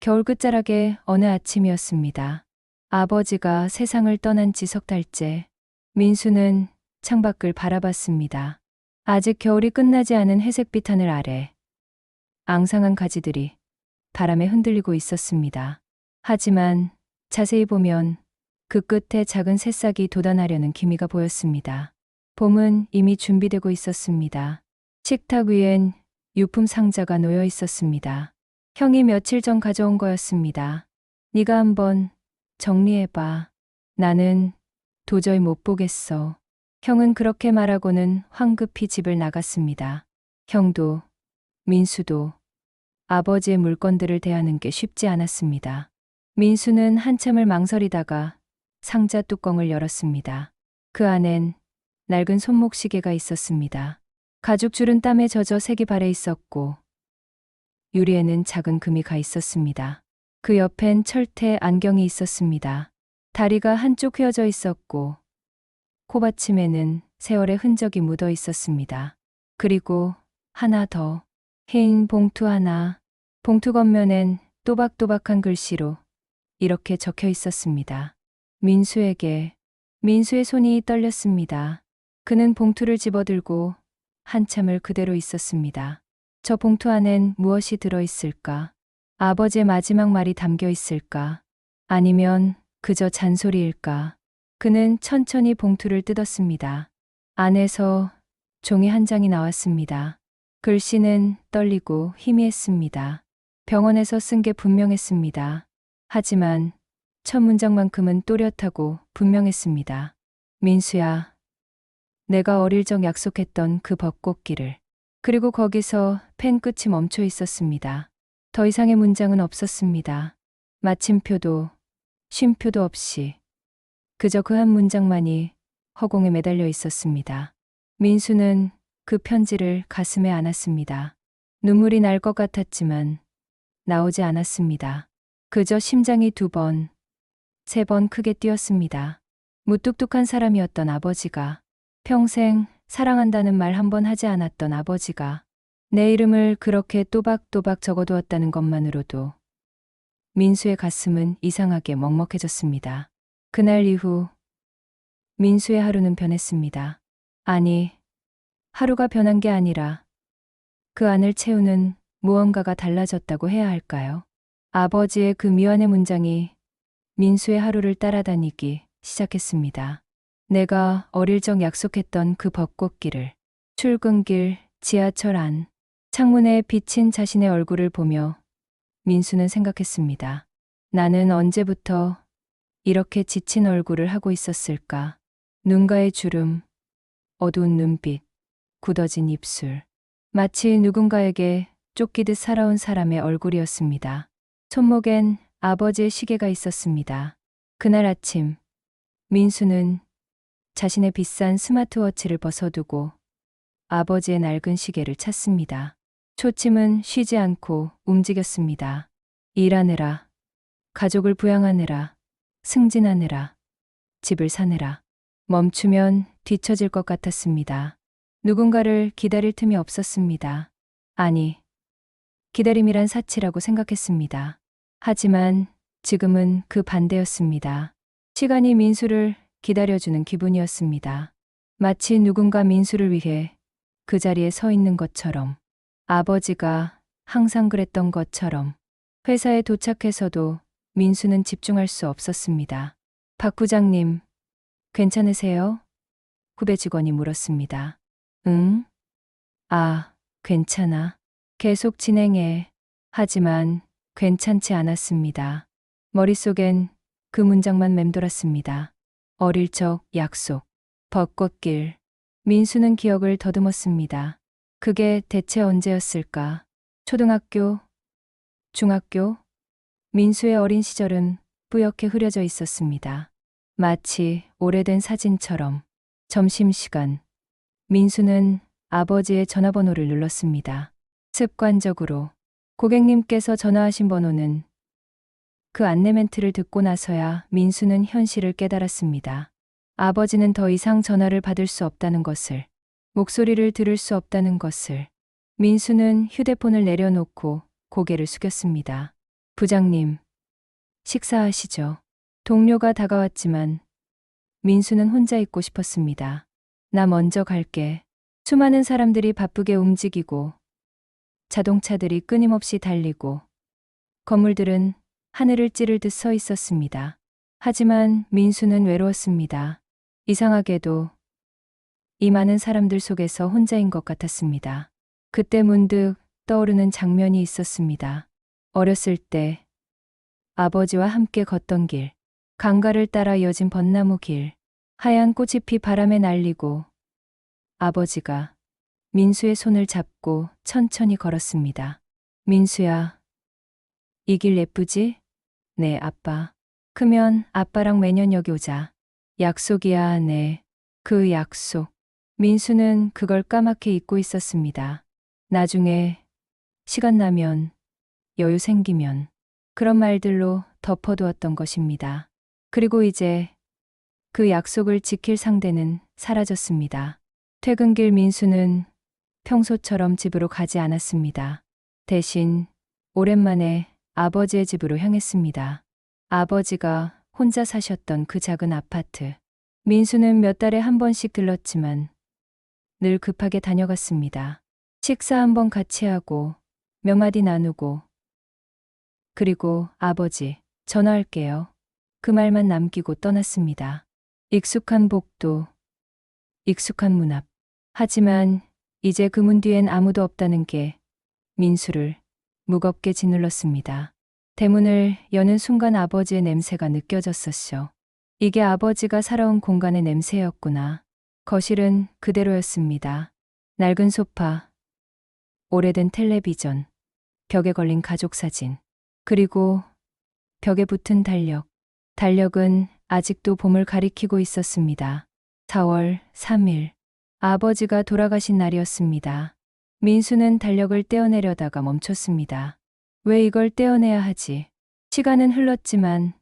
겨울 끝자락의 어느 아침이었습니다. 아버지가 세상을 떠난 지 석 달째. 민수는 창밖을 바라봤습니다. 아직 겨울이 끝나지 않은 회색빛 하늘 아래 앙상한 가지들이 바람에 흔들리고 있었습니다. 하지만 자세히 보면 그 끝에 작은 새싹이 돋아나려는 기미가 보였습니다. 봄은 이미 준비되고 있었습니다. 식탁 위엔 유품 상자가 놓여 있었습니다. 형이 며칠 전 가져온 거였습니다. 네가 한번 정리해봐. 나는 도저히 못 보겠어. 형은 그렇게 말하고는 황급히 집을 나갔습니다. 형도 민수도 아버지의 물건들을 대하는 게 쉽지 않았습니다. 민수는 한참을 망설이다가 상자 뚜껑을 열었습니다. 그 안엔 낡은 손목시계가 있었습니다. 가죽줄은 땀에 젖어 색이 바래 있었고 유리에는 작은 금이 가 있었습니다. 그 옆엔 철퇴 안경이 있었습니다. 다리가 한쪽 휘어져 있었고 코받침에는 세월의 흔적이 묻어 있었습니다. 그리고 하나 더, 흰 봉투 하나. 봉투 겉면엔 또박또박한 글씨로 이렇게 적혀 있었습니다. 민수에게. 민수의 손이 떨렸습니다. 그는 봉투를 집어들고 한참을 그대로 있었습니다. 저 봉투 안엔 무엇이 들어있을까? 아버지의 마지막 말이 담겨 있을까? 아니면 그저 잔소리일까? 그는 천천히 봉투를 뜯었습니다. 안에서 종이 한 장이 나왔습니다. 글씨는 떨리고 희미했습니다. 병원에서 쓴 게 분명했습니다. 하지만 첫 문장만큼은 또렷하고 분명했습니다. 민수야, 내가 어릴 적 약속했던 그 벚꽃길을. 그리고 거기서 펜 끝이 멈춰 있었습니다. 더 이상의 문장은 없었습니다. 마침표도 쉼표도 없이 그저 그 한 문장만이 허공에 매달려 있었습니다. 민수는 그 편지를 가슴에 안았습니다. 눈물이 날 것 같았지만 나오지 않았습니다. 그저 심장이 2번, 3번 크게 뛰었습니다. 무뚝뚝한 사람이었던 아버지가, 평생 사랑한다는 말 한 번 하지 않았던 아버지가 내 이름을 그렇게 또박또박 적어두었다는 것만으로도 민수의 가슴은 이상하게 먹먹해졌습니다. 그날 이후 민수의 하루는 변했습니다. 아니, 하루가 변한 게 아니라 그 안을 채우는 무언가가 달라졌다고 해야 할까요? 아버지의 그 미완의 문장이 민수의 하루를 따라다니기 시작했습니다. 내가 어릴 적 약속했던 그 벚꽃길을, 출근길, 지하철 안, 창문에 비친 자신의 얼굴을 보며 민수는 생각했습니다. 나는 언제부터 이렇게 지친 얼굴을 하고 있었을까? 눈가의 주름, 어두운 눈빛, 굳어진 입술. 마치 누군가에게 쫓기듯 살아온 사람의 얼굴이었습니다. 손목엔 아버지의 시계가 있었습니다. 그날 아침, 민수는 자신의 비싼 스마트워치를 벗어두고 아버지의 낡은 시계를 찾습니다. 초침은 쉬지 않고 움직였습니다. 일하느라, 가족을 부양하느라, 승진하느라, 집을 사느라. 멈추면 뒤처질 것 같았습니다. 누군가를 기다릴 틈이 없었습니다. 아니, 기다림이란 사치라고 생각했습니다. 하지만 지금은 그 반대였습니다. 시간이 민수를 기다려주는 기분이었습니다. 마치 누군가 민수를 위해 그 자리에 서 있는 것처럼, 아버지가 항상 그랬던 것처럼. 회사에 도착해서도 민수는 집중할 수 없었습니다. 박 부장님, 괜찮으세요? 후배 직원이 물었습니다. 응? 아, 괜찮아. 계속 진행해. 하지만 괜찮지 않았습니다. 머릿속엔 그 문장만 맴돌았습니다. 어릴 적 약속, 벚꽃길. 민수는 기억을 더듬었습니다. 그게 대체 언제였을까? 초등학교, 중학교? 민수의 어린 시절은 뿌옇게 흐려져 있었습니다. 마치 오래된 사진처럼. 점심시간, 민수는 아버지의 전화번호를 눌렀습니다. 습관적으로. 고객님께서 전화하신 번호는. 그 안내 멘트를 듣고 나서야 민수는 현실을 깨달았습니다. 아버지는 더 이상 전화를 받을 수 없다는 것을, 목소리를 들을 수 없다는 것을. 민수는 휴대폰을 내려놓고 고개를 숙였습니다. 부장님, 식사하시죠. 동료가 다가왔지만 민수는 혼자 있고 싶었습니다. 나 먼저 갈게. 수많은 사람들이 바쁘게 움직이고 자동차들이 끊임없이 달리고 건물들은 하늘을 찌를 듯 서 있었습니다. 하지만 민수는 외로웠습니다. 이상하게도 이 많은 사람들 속에서 혼자인 것 같았습니다. 그때 문득 떠오르는 장면이 있었습니다. 어렸을 때 아버지와 함께 걷던 길, 강가를 따라 이어진 벚나무 길, 하얀 꽃잎이 바람에 날리고 아버지가 민수의 손을 잡고 천천히 걸었습니다. 민수야, 이 길 예쁘지? 네, 아빠. 크면 아빠랑 매년 여기 오자. 약속이야, 네. 그 약속. 민수는 그걸 까맣게 잊고 있었습니다. 나중에 시간 나면, 여유 생기면 그런 말들로 덮어두었던 것입니다. 그리고 이제 그 약속을 지킬 상대는 사라졌습니다. 퇴근길 민수는 평소처럼 집으로 가지 않았습니다. 대신 오랜만에 아버지의 집으로 향했습니다. 아버지가 혼자 사셨던 그 작은 아파트. 민수는 몇 달에 한 번씩 들렀지만 늘 급하게 다녀갔습니다. 식사 한 번 같이 하고 몇 마디 나누고 그리고 아버지, 전화할게요. 그 말만 남기고 떠났습니다. 익숙한 복도, 익숙한 문 앞. 하지만 이제 그 문 뒤엔 아무도 없다는 게 민수를 무겁게 짓눌렀습니다. 대문을 여는 순간 아버지의 냄새가 느껴졌었죠. 이게 아버지가 살아온 공간의 냄새였구나. 거실은 그대로였습니다. 낡은 소파, 오래된 텔레비전, 벽에 걸린 가족 사진, 그리고 벽에 붙은 달력. 달력은 아직도 봄을 가리키고 있었습니다. 4월 3일. 아버지가 돌아가신 날이었습니다. 민수는 달력을 떼어내려다가 멈췄습니다. 왜 이걸 떼어내야 하지? 시간은 흘렀지만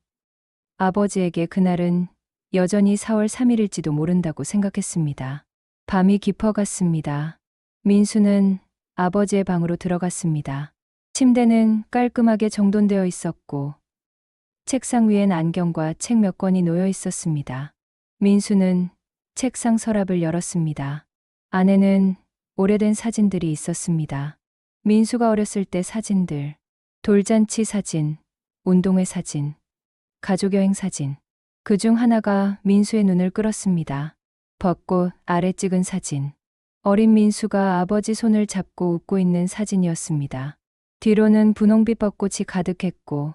아버지에게 그날은 여전히 4월 3일일지도 모른다고 생각했습니다. 밤이 깊어갔습니다. 민수는 아버지의 방으로 들어갔습니다. 침대는 깔끔하게 정돈되어 있었고 책상 위엔 안경과 책 몇 권이 놓여 있었습니다. 민수는 책상 서랍을 열었습니다. 안에는 오래된 사진들이 있었습니다. 민수가 어렸을 때 사진들, 돌잔치 사진, 운동회 사진, 가족여행 사진. 그중 하나가 민수의 눈을 끌었습니다. 벚꽃 아래 찍은 사진. 어린 민수가 아버지 손을 잡고 웃고 있는 사진이었습니다. 뒤로는 분홍빛 벚꽃이 가득했고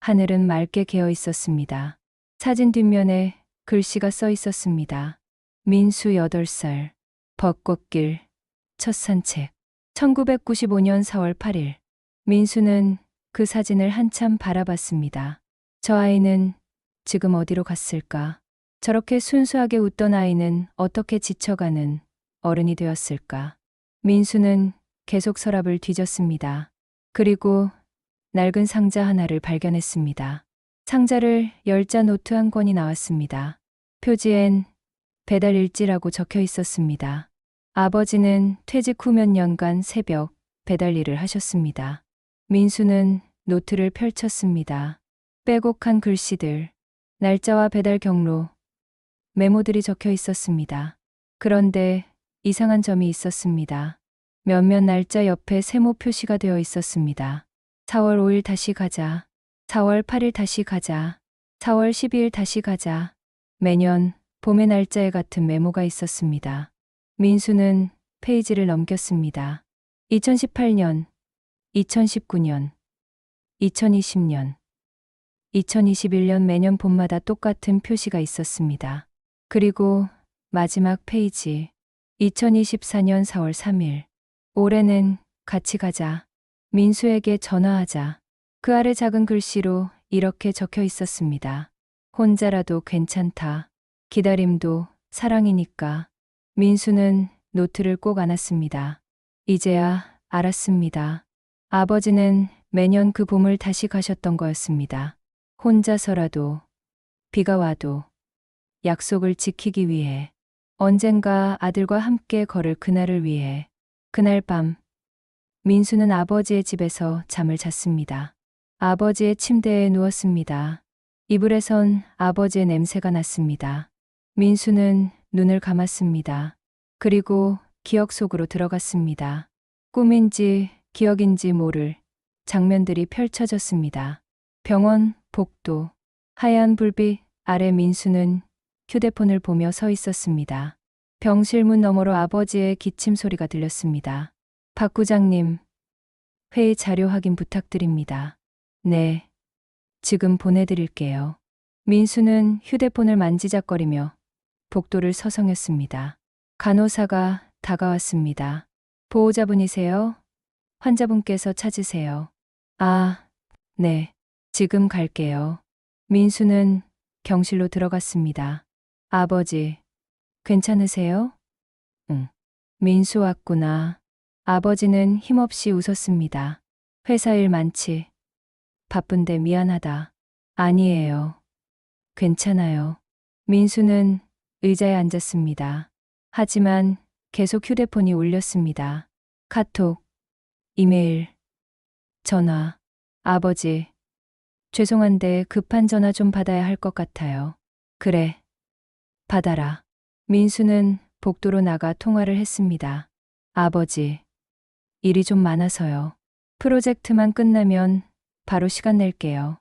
하늘은 맑게 개어 있었습니다. 사진 뒷면에 글씨가 써 있었습니다. 민수 8살, 벚꽃길, 첫 산책. 1995년 4월 8일. 민수는 그 사진을 한참 바라봤습니다. 저 아이는 지금 어디로 갔을까? 저렇게 순수하게 웃던 아이는 어떻게 지쳐가는 어른이 되었을까? 민수는 계속 서랍을 뒤졌습니다. 그리고 낡은 상자 하나를 발견했습니다. 상자를 열자 노트 한 권이 나왔습니다. 표지엔 배달 일지라고 적혀 있었습니다. 아버지는 퇴직 후 몇 년간 새벽 배달 일을 하셨습니다. 민수는 노트를 펼쳤습니다. 빼곡한 글씨들, 날짜와 배달 경로, 메모들이 적혀 있었습니다. 그런데 이상한 점이 있었습니다. 몇몇 날짜 옆에 세모 표시가 되어 있었습니다. 4월 5일 다시 가자. 4월 8일 다시 가자. 4월 12일 다시 가자. 매년 봄의 날짜에 같은 메모가 있었습니다. 민수는 페이지를 넘겼습니다. 2018년, 2019년, 2020년, 2021년 매년 봄마다 똑같은 표시가 있었습니다. 그리고 마지막 페이지, 2024년 4월 3일. 올해는 같이 가자. 민수에게 전화하자. 그 아래 작은 글씨로 이렇게 적혀 있었습니다. 혼자라도 괜찮다. 기다림도 사랑이니까. 민수는 노트를 꼭 안았습니다. 이제야 알았습니다. 아버지는 매년 그 봄을 다시 가셨던 거였습니다. 혼자서라도, 비가 와도 약속을 지키기 위해, 언젠가 아들과 함께 걸을 그날을 위해. 그날 밤 민수는 아버지의 집에서 잠을 잤습니다. 아버지의 침대에 누웠습니다. 이불에선 아버지의 냄새가 났습니다. 민수는 눈을 감았습니다. 그리고 기억 속으로 들어갔습니다. 꿈인지 기억인지 모를 장면들이 펼쳐졌습니다. 병원, 복도, 하얀 불빛 아래 민수는 휴대폰을 보며 서 있었습니다. 병실 문 너머로 아버지의 기침 소리가 들렸습니다. 박 부장님, 회의 자료 확인 부탁드립니다. 네, 지금 보내드릴게요. 민수는 휴대폰을 만지작거리며 복도를 서성였습니다. 간호사가 다가왔습니다. 보호자분이세요? 환자분께서 찾으세요. 아, 네, 지금 갈게요. 민수는 병실로 들어갔습니다. 아버지, 괜찮으세요? 응. 민수 왔구나. 아버지는 힘없이 웃었습니다. 회사 일 많지? 바쁜데 미안하다. 아니에요. 괜찮아요. 민수는 의자에 앉았습니다. 하지만 계속 휴대폰이 울렸습니다. 카톡, 이메일, 전화. 아버지, 죄송한데 급한 전화 좀 받아야 할 것 같아요. 그래, 받아라. 민수는 복도로 나가 통화를 했습니다. 아버지, 일이 좀 많아서요. 프로젝트만 끝나면 바로 시간 낼게요.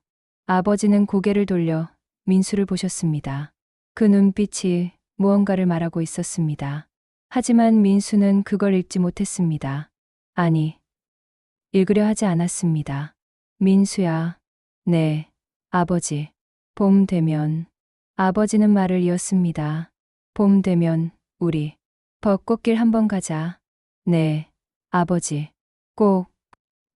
아버지는 고개를 돌려 민수를 보셨습니다. 그 눈빛이 무언가를 말하고 있었습니다. 하지만 민수는 그걸 읽지 못했습니다. 아니, 읽으려 하지 않았습니다. 민수야, 네, 아버지. 봄 되면, 아버지는 말을 이었습니다. 봄 되면 우리 벚꽃길 한번 가자. 네, 아버지. 꼭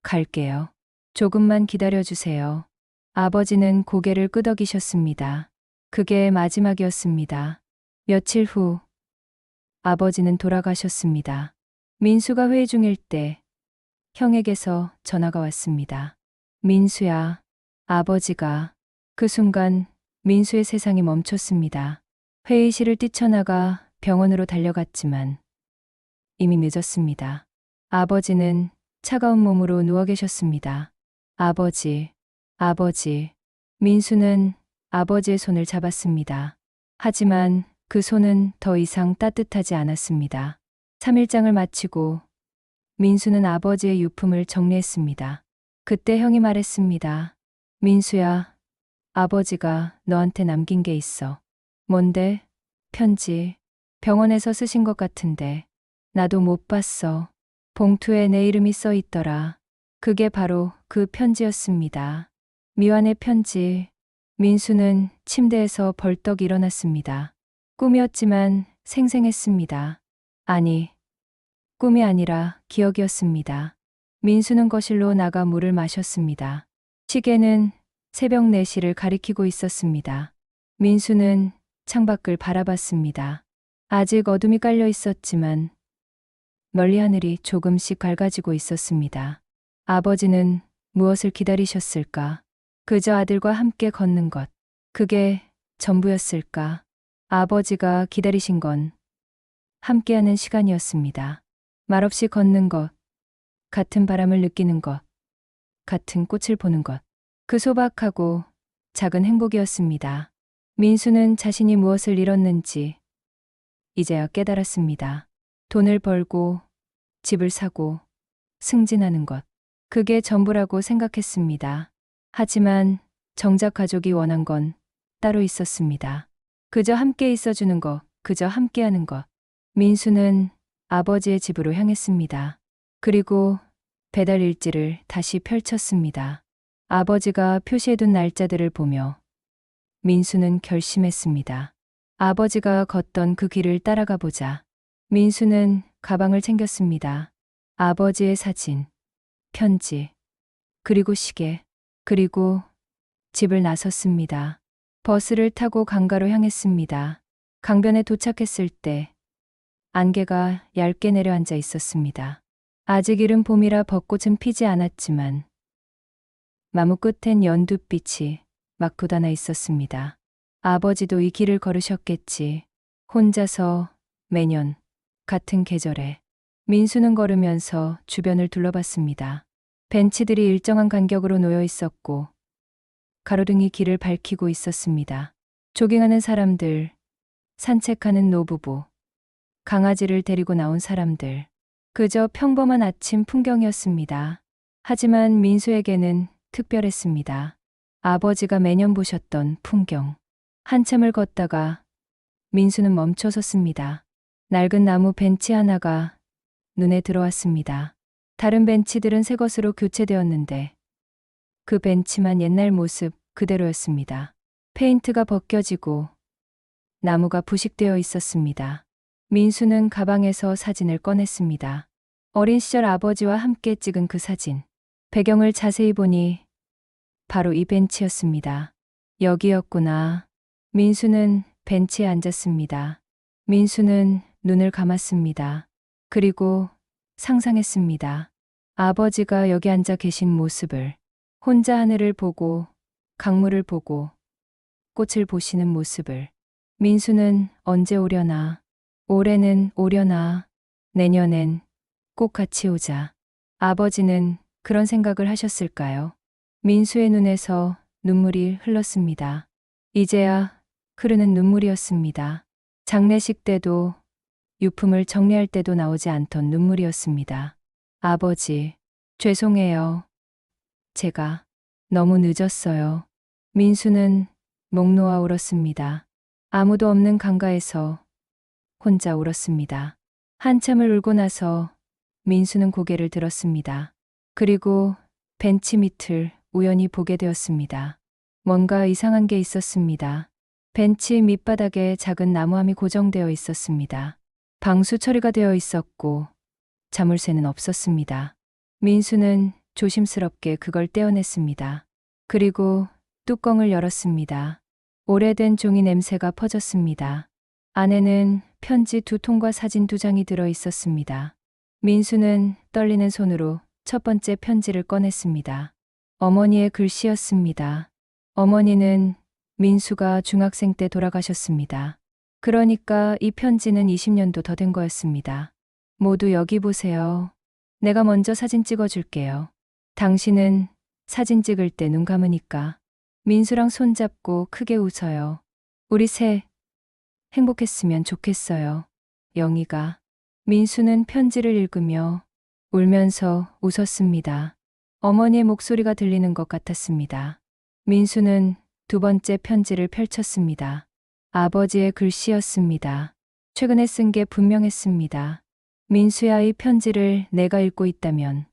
갈게요. 조금만 기다려주세요. 아버지는 고개를 끄덕이셨습니다. 그게 마지막이었습니다. 며칠 후, 아버지는 돌아가셨습니다. 민수가 회의 중일 때 형에게서 전화가 왔습니다. 민수야, 아버지가. 그 순간 민수의 세상이 멈췄습니다. 회의실을 뛰쳐나가 병원으로 달려갔지만 이미 늦었습니다. 아버지는 차가운 몸으로 누워 계셨습니다. 아버지, 아버지. 민수는 아버지의 손을 잡았습니다. 하지만 그 손은 더 이상 따뜻하지 않았습니다. 3일장을 마치고 민수는 아버지의 유품을 정리했습니다. 그때 형이 말했습니다. 민수야, 아버지가 너한테 남긴 게 있어. 뭔데? 편지. 병원에서 쓰신 것 같은데. 나도 못 봤어. 봉투에 내 이름이 써 있더라. 그게 바로 그 편지였습니다. 미완의 편지. 민수는 침대에서 벌떡 일어났습니다. 꿈이었지만 생생했습니다. 아니, 꿈이 아니라 기억이었습니다. 민수는 거실로 나가 물을 마셨습니다. 시계는 새벽 4시를 가리키고 있었습니다. 민수는 창밖을 바라봤습니다. 아직 어둠이 깔려 있었지만 멀리 하늘이 조금씩 밝아지고 있었습니다. 아버지는 무엇을 기다리셨을까? 그저 아들과 함께 걷는 것. 그게 전부였을까? 아버지가 기다리신 건 함께하는 시간이었습니다. 말없이 걷는 것, 같은 바람을 느끼는 것, 같은 꽃을 보는 것. 그 소박하고 작은 행복이었습니다. 민수는 자신이 무엇을 잃었는지 이제야 깨달았습니다. 돈을 벌고 집을 사고 승진하는 것. 그게 전부라고 생각했습니다. 하지만 정작 가족이 원한 건 따로 있었습니다. 그저 함께 있어주는 것, 그저 함께하는 것. 민수는 아버지의 집으로 향했습니다. 그리고 배달 일지를 다시 펼쳤습니다. 아버지가 표시해둔 날짜들을 보며 민수는 결심했습니다. 아버지가 걷던 그 길을 따라가 보자. 민수는 가방을 챙겼습니다. 아버지의 사진, 편지, 그리고 시계, 그리고 집을 나섰습니다. 버스를 타고 강가로 향했습니다. 강변에 도착했을 때 안개가 얇게 내려앉아 있었습니다. 아직 이른 봄이라 벚꽃은 피지 않았지만 나무 끝엔 연두빛이 막 돋아나 있었습니다. 아버지도 이 길을 걸으셨겠지. 혼자서 매년 같은 계절에. 민수는 걸으면서 주변을 둘러봤습니다. 벤치들이 일정한 간격으로 놓여 있었고 가로등이 길을 밝히고 있었습니다. 조깅하는 사람들, 산책하는 노부부, 강아지를 데리고 나온 사람들. 그저 평범한 아침 풍경이었습니다. 하지만 민수에게는 특별했습니다. 아버지가 매년 보셨던 풍경. 한참을 걷다가 민수는 멈춰 섰습니다. 낡은 나무 벤치 하나가 눈에 들어왔습니다. 다른 벤치들은 새 것으로 교체되었는데 그 벤치만 옛날 모습 그대로였습니다. 페인트가 벗겨지고 나무가 부식되어 있었습니다. 민수는 가방에서 사진을 꺼냈습니다. 어린 시절 아버지와 함께 찍은 그 사진. 배경을 자세히 보니 바로 이 벤치였습니다. 여기였구나. 민수는 벤치에 앉았습니다. 민수는 눈을 감았습니다. 그리고 상상했습니다. 아버지가 여기 앉아 계신 모습을. 혼자 하늘을 보고 강물을 보고 꽃을 보시는 모습을. 민수는 언제 오려나. 올해는 오려나. 내년엔 꼭 같이 오자. 아버지는 그런 생각을 하셨을까요? 민수의 눈에서 눈물이 흘렀습니다. 이제야 흐르는 눈물이었습니다. 장례식 때도 유품을 정리할 때도 나오지 않던 눈물이었습니다. 아버지, 죄송해요. 제가 너무 늦었어요. 민수는 목 놓아 울었습니다. 아무도 없는 강가에서 혼자 울었습니다. 한참을 울고 나서 민수는 고개를 들었습니다. 그리고 벤치 밑을 우연히 보게 되었습니다. 뭔가 이상한 게 있었습니다. 벤치 밑바닥에 작은 나무함이 고정되어 있었습니다. 방수 처리가 되어 있었고 자물쇠는 없었습니다. 민수는 조심스럽게 그걸 떼어냈습니다. 그리고 뚜껑을 열었습니다. 오래된 종이 냄새가 퍼졌습니다. 안에는 편지 2통과 사진 2장이 들어 있었습니다. 민수는 떨리는 손으로 첫 번째 편지를 꺼냈습니다. 어머니의 글씨였습니다. 어머니는 민수가 중학생 때 돌아가셨습니다. 그러니까 이 편지는 20년도 더 된 거였습니다. 모두 여기 보세요. 내가 먼저 사진 찍어줄게요. 당신은 사진 찍을 때 눈 감으니까. 민수랑 손잡고 크게 웃어요. 우리 셋 행복했으면 좋겠어요. 영희가. 민수는 편지를 읽으며 울면서 웃었습니다. 어머니의 목소리가 들리는 것 같았습니다. 민수는 두 번째 편지를 펼쳤습니다. 아버지의 글씨였습니다. 최근에 쓴 게 분명했습니다. 민수야, 이 편지를 내가 읽고 있다면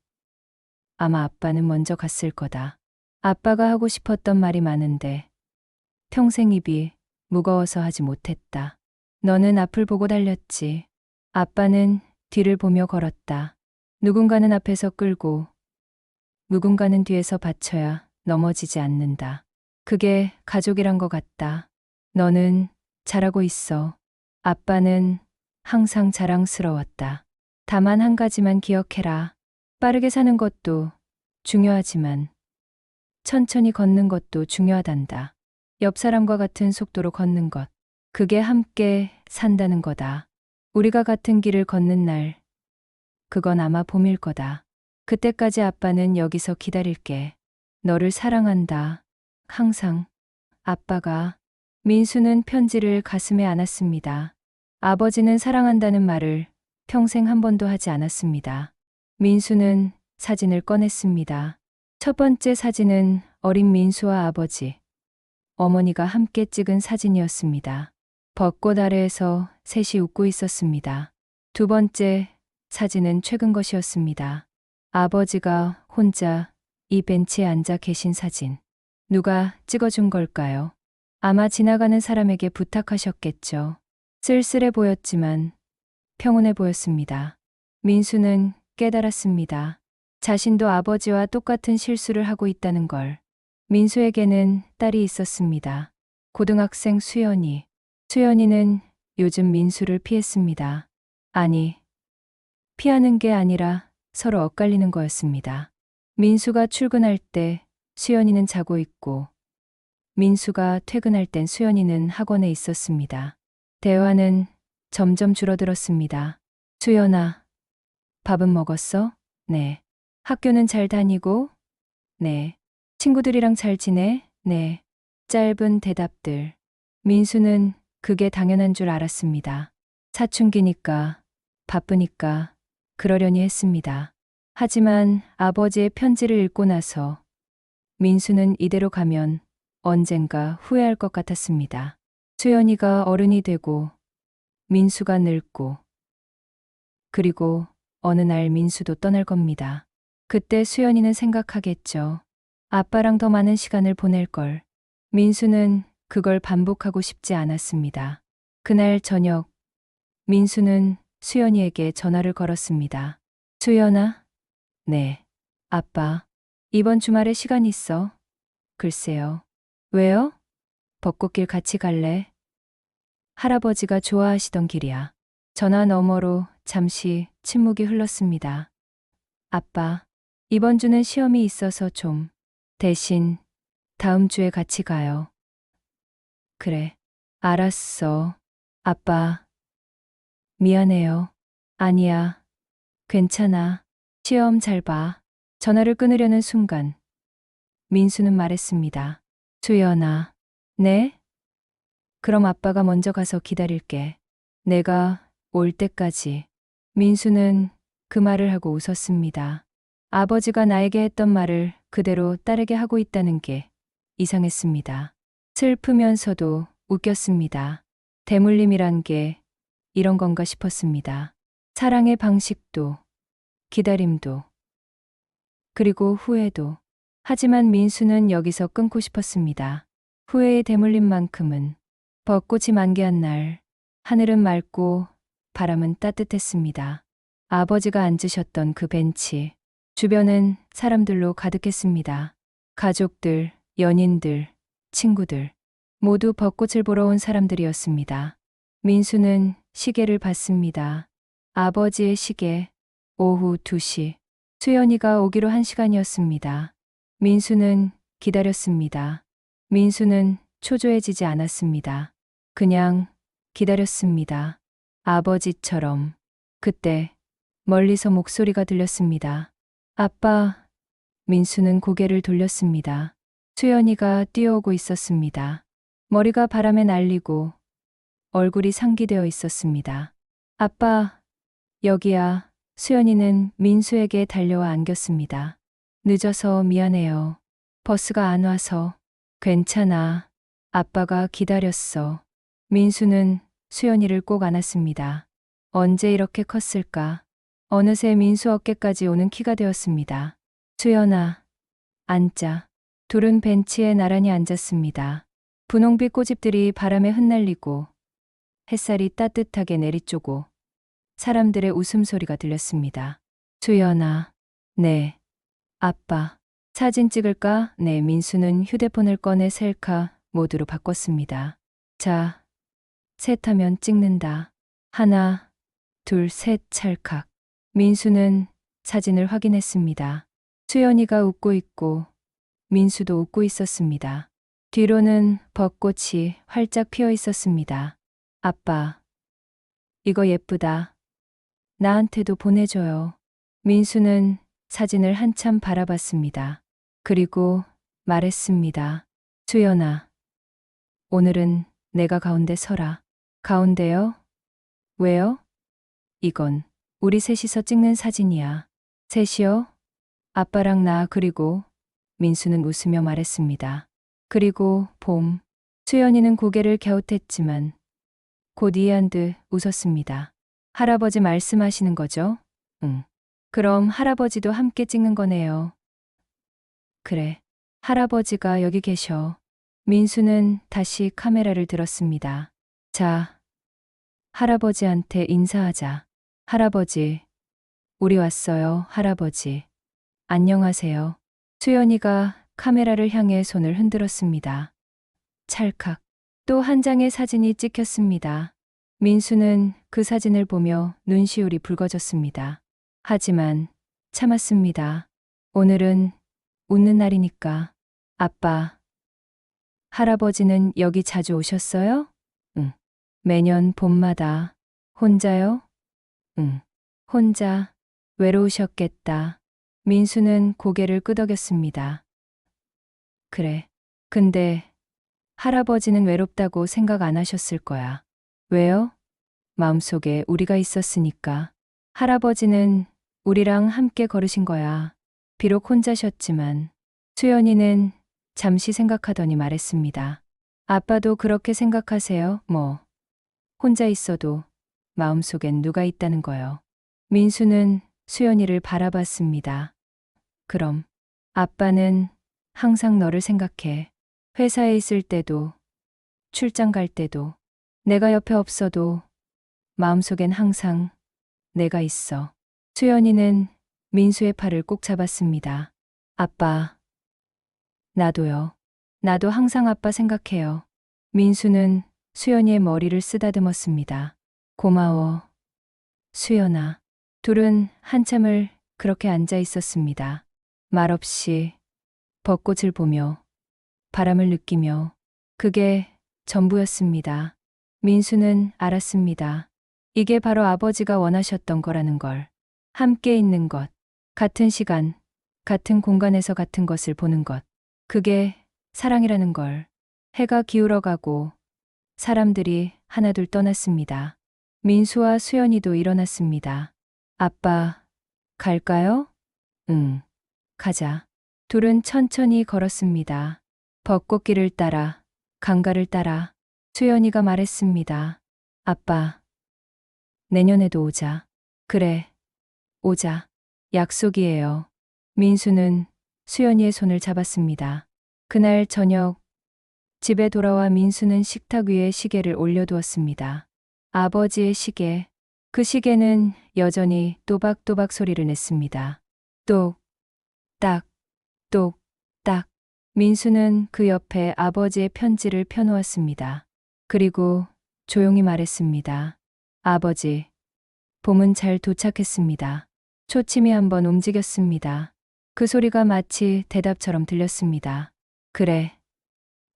아마 아빠는 먼저 갔을 거다. 아빠가 하고 싶었던 말이 많은데 평생 입이 무거워서 하지 못했다. 너는 앞을 보고 달렸지. 아빠는 뒤를 보며 걸었다. 누군가는 앞에서 끌고 누군가는 뒤에서 받쳐야 넘어지지 않는다. 그게 가족이란 것 같다. 너는 잘하고 있어. 아빠는 항상 자랑스러웠다. 다만 한 가지만 기억해라. 빠르게 사는 것도 중요하지만 천천히 걷는 것도 중요하단다. 옆 사람과 같은 속도로 걷는 것. 그게 함께 산다는 거다. 우리가 같은 길을 걷는 날, 그건 아마 봄일 거다. 그때까지 아빠는 여기서 기다릴게. 너를 사랑한다. 항상. 아빠가. 민수는 편지를 가슴에 안았습니다. 아버지는 사랑한다는 말을 평생 한 번도 하지 않았습니다. 민수는 사진을 꺼냈습니다. 첫 번째 사진은 어린 민수와 아버지, 어머니가 함께 찍은 사진이었습니다. 벚꽃 아래에서 셋이 웃고 있었습니다. 두 번째 사진은 최근 것이었습니다. 아버지가 혼자 이 벤치에 앉아 계신 사진. 누가 찍어준 걸까요? 아마 지나가는 사람에게 부탁하셨겠죠. 쓸쓸해 보였지만 평온해 보였습니다. 민수는 깨달았습니다. 자신도 아버지와 똑같은 실수를 하고 있다는 걸. 민수에게는 딸이 있었습니다. 고등학생 수연이. 수연이는 요즘 민수를 피했습니다. 아니, 피하는 게 아니라 서로 엇갈리는 거였습니다. 민수가 출근할 때 수연이는 자고 있고 민수가 퇴근할 땐 수연이는 학원에 있었습니다. 대화는 점점 줄어들었습니다. 수연아, 밥은 먹었어? 네. 학교는 잘 다니고? 네. 친구들이랑 잘 지내? 네. 짧은 대답들. 민수는 그게 당연한 줄 알았습니다. 사춘기니까, 바쁘니까, 그러려니 했습니다. 하지만 아버지의 편지를 읽고 나서 민수는 이대로 가면 언젠가 후회할 것 같았습니다. 수연이가 어른이 되고 민수가 늙고 그리고 어느 날 민수도 떠날 겁니다. 그때 수연이는 생각하겠죠. 아빠랑 더 많은 시간을 보낼 걸. 민수는 그걸 반복하고 싶지 않았습니다. 그날 저녁 민수는 수연이에게 전화를 걸었습니다. 수연아? 네. 아빠. 이번 주말에 시간 있어? 글쎄요. 왜요? 벚꽃길 같이 갈래? 할아버지가 좋아하시던 길이야. 전화 너머로 잠시 침묵이 흘렀습니다. 아빠, 이번 주는 시험이 있어서 좀. 대신 다음 주에 같이 가요. 그래. 알았어. 아빠, 미안해요. 아니야. 괜찮아. 시험 잘 봐. 전화를 끊으려는 순간 민수는 말했습니다. 수연아. 네? 그럼 아빠가 먼저 가서 기다릴게. 내가 올 때까지. 민수는 그 말을 하고 웃었습니다. 아버지가 나에게 했던 말을 그대로 따르게 하고 있다는 게 이상했습니다. 슬프면서도 웃겼습니다. 대물림이란 게 이런 건가 싶었습니다. 사랑의 방식도, 기다림도, 그리고 후회도. 하지만 민수는 여기서 끊고 싶었습니다. 후회의 대물림만큼은 벚꽃이 만개한 날, 하늘은 맑고 바람은 따뜻했습니다. 아버지가 앉으셨던 그 벤치, 주변은 사람들로 가득했습니다. 가족들, 연인들, 친구들, 모두 벚꽃을 보러 온 사람들이었습니다. 민수는 시계를 봤습니다. 아버지의 시계, 오후 2시. 수연이가 오기로 한 시간이었습니다. 민수는 기다렸습니다. 민수는 초조해지지 않았습니다. 그냥 기다렸습니다. 아버지처럼. 그때 멀리서 목소리가 들렸습니다. 아빠. 민수는 고개를 돌렸습니다. 수연이가 뛰어오고 있었습니다. 머리가 바람에 날리고 얼굴이 상기되어 있었습니다. 아빠, 여기야. 수연이는 민수에게 달려와 안겼습니다. 늦어서 미안해요. 버스가 안 와서. 괜찮아. 아빠가 기다렸어. 민수는 수연이를 꼭 안았습니다. 언제 이렇게 컸을까? 어느새 민수 어깨까지 오는 키가 되었습니다. 수연아, 앉자. 둘은 벤치에 나란히 앉았습니다. 분홍빛 꽃잎들이 바람에 흩날리고 햇살이 따뜻하게 내리쬐고 사람들의 웃음소리가 들렸습니다. 수연아, 네. 아빠, 사진 찍을까? 네. 민수는 휴대폰을 꺼내 셀카 모드로 바꿨습니다. 자, 셋하면 찍는다. 하나, 둘, 셋 찰칵. 민수는 사진을 확인했습니다. 수연이가 웃고 있고 민수도 웃고 있었습니다. 뒤로는 벚꽃이 활짝 피어 있었습니다. 아빠, 이거 예쁘다. 나한테도 보내줘요. 민수는 사진을 한참 바라봤습니다. 그리고 말했습니다. 수연아, 오늘은 내가 가운데 서라. 가운데요? 왜요? 이건 우리 셋이서 찍는 사진이야. 셋이요? 아빠랑 나 그리고 민수는 웃으며 말했습니다. 그리고 봄. 수연이는 고개를 갸웃했지만 곧 이해한 듯 웃었습니다. 할아버지 말씀하시는 거죠? 응. 그럼 할아버지도 함께 찍는 거네요. 그래. 할아버지가 여기 계셔. 민수는 다시 카메라를 들었습니다. 자, 할아버지한테 인사하자. 할아버지, 우리 왔어요, 할아버지. 안녕하세요. 수연이가 카메라를 향해 손을 흔들었습니다. 찰칵. 또 한 장의 사진이 찍혔습니다. 민수는 그 사진을 보며 눈시울이 붉어졌습니다. 하지만 참았습니다. 오늘은 웃는 날이니까. 아빠, 할아버지는 여기 자주 오셨어요? 응. 매년 봄마다. 혼자요? 응. 혼자. 외로우셨겠다. 민수는 고개를 끄덕였습니다. 그래. 근데 할아버지는 외롭다고 생각 안 하셨을 거야. 왜요? 마음속에 우리가 있었으니까. 할아버지는 우리랑 함께 걸으신 거야. 비록 혼자셨지만. 수연이는 잠시 생각하더니 말했습니다. 아빠도 그렇게 생각하세요? 뭐. 혼자 있어도 마음속엔 누가 있다는 거요. 민수는 수연이를 바라봤습니다. 그럼 아빠는 항상 너를 생각해. 회사에 있을 때도, 출장 갈 때도, 내가 옆에 없어도 마음속엔 항상 내가 있어. 수연이는 민수의 팔을 꼭 잡았습니다. 아빠, 나도요. 나도 항상 아빠 생각해요. 민수는 수연이의 머리를 쓰다듬었습니다. 고마워, 수연아. 둘은 한참을 그렇게 앉아 있었습니다. 말없이 벚꽃을 보며 바람을 느끼며 그게 전부였습니다. 민수는 알았습니다. 이게 바로 아버지가 원하셨던 거라는 걸. 함께 있는 것, 같은 시간, 같은 공간에서 같은 것을 보는 것. 그게 사랑이라는 걸. 해가 기울어가고 사람들이 하나둘 떠났습니다. 민수와 수연이도 일어났습니다. 아빠, 갈까요? 응, 가자. 둘은 천천히 걸었습니다. 벚꽃길을 따라, 강가를 따라 수연이가 말했습니다. 아빠, 내년에도 오자. 그래, 오자. 약속이에요. 민수는 수연이의 손을 잡았습니다. 그날 저녁, 집에 돌아와 민수는 식탁 위에 시계를 올려두었습니다. 아버지의 시계. 그 시계는 여전히 또박또박 소리를 냈습니다. 똑, 딱, 똑, 딱. 민수는 그 옆에 아버지의 편지를 펴놓았습니다. 그리고 조용히 말했습니다. 아버지, 봄은 잘 도착했습니다. 초침이 한번 움직였습니다. 그 소리가 마치 대답처럼 들렸습니다. 그래,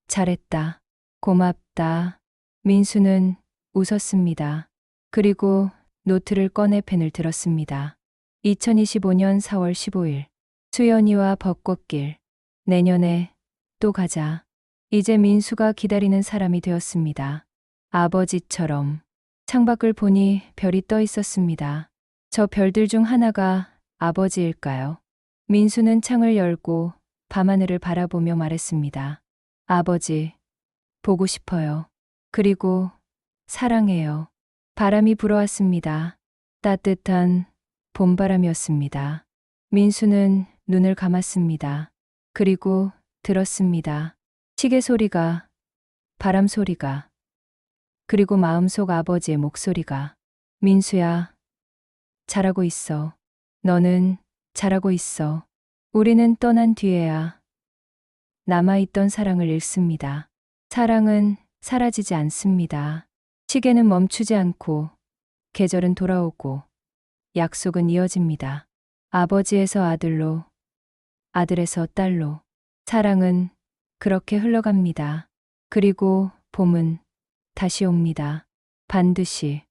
잘했다. 고맙다. 민수는 웃었습니다. 그리고 노트를 꺼내 펜을 들었습니다. 2025년 4월 15일. 수연이와 벚꽃길. 내년에 또 가자. 이제 민수가 기다리는 사람이 되었습니다. 아버지처럼. 창밖을 보니 별이 떠 있었습니다. 저 별들 중 하나가 아버지일까요? 민수는 창을 열고 밤하늘을 바라보며 말했습니다. 아버지, 보고 싶어요. 그리고 사랑해요. 바람이 불어왔습니다. 따뜻한 봄바람이었습니다. 민수는 눈을 감았습니다. 그리고 들었습니다. 시계 소리가, 바람 소리가, 그리고 마음속 아버지의 목소리가. 민수야, 잘하고 있어. 너는 잘하고 있어. 우리는 떠난 뒤에야 남아있던 사랑을 잃습니다. 사랑은 사라지지 않습니다. 시계는 멈추지 않고, 계절은 돌아오고, 약속은 이어집니다. 아버지에서 아들로, 아들에서 딸로. 사랑은 그렇게 흘러갑니다. 그리고 봄은 다시 옵니다. 반드시.